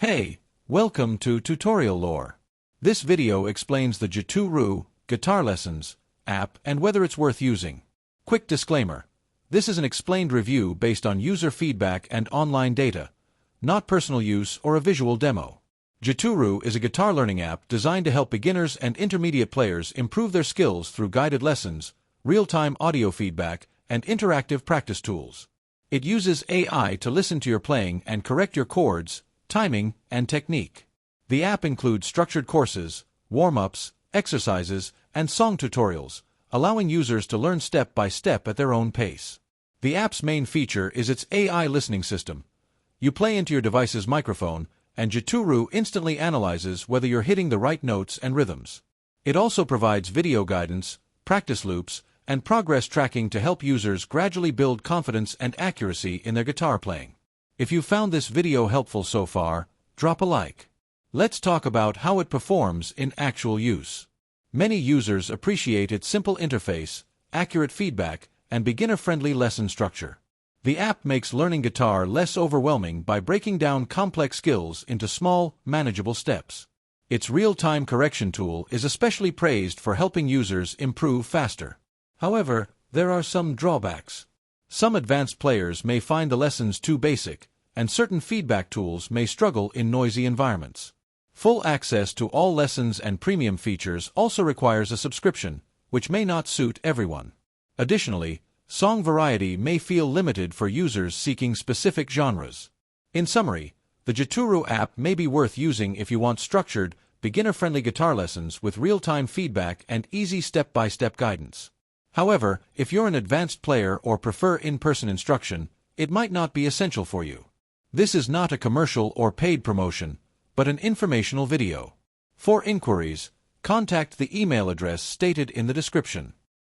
Hey, welcome to Tutorial Lore. This video explains the Gituru guitar lessons app and whether it's worth using. Quick disclaimer. This is an explained review based on user feedback and online data, not personal use or a visual demo. Gituru is a guitar learning app designed to help beginners and intermediate players improve their skills through guided lessons, real-time audio feedback, and interactive practice tools. It uses AI to listen to your playing and correct your chords, timing, and technique. The app includes structured courses, warm-ups, exercises, and song tutorials, allowing users to learn step by step at their own pace. The app's main feature is its AI listening system. You play into your device's microphone, and Gituru instantly analyzes whether you're hitting the right notes and rhythms. It also provides video guidance, practice loops, and progress tracking to help users gradually build confidence and accuracy in their guitar playing. If you found this video helpful so far, drop a like. Let's talk about how it performs in actual use. Many users appreciate its simple interface, accurate feedback, and beginner-friendly lesson structure. The app makes learning guitar less overwhelming by breaking down complex skills into small, manageable steps. Its real-time correction tool is especially praised for helping users improve faster. However, there are some drawbacks. Some advanced players may find the lessons too basic, and certain feedback tools may struggle in noisy environments. Full access to all lessons and premium features also requires a subscription, which may not suit everyone. Additionally, song variety may feel limited for users seeking specific genres. In summary, the Gituru app may be worth using if you want structured, beginner-friendly guitar lessons with real-time feedback and easy step-by-step guidance. However, if you're an advanced player or prefer in-person instruction, it might not be essential for you. This is not a commercial or paid promotion, but an informational video. For inquiries, contact the email address stated in the description.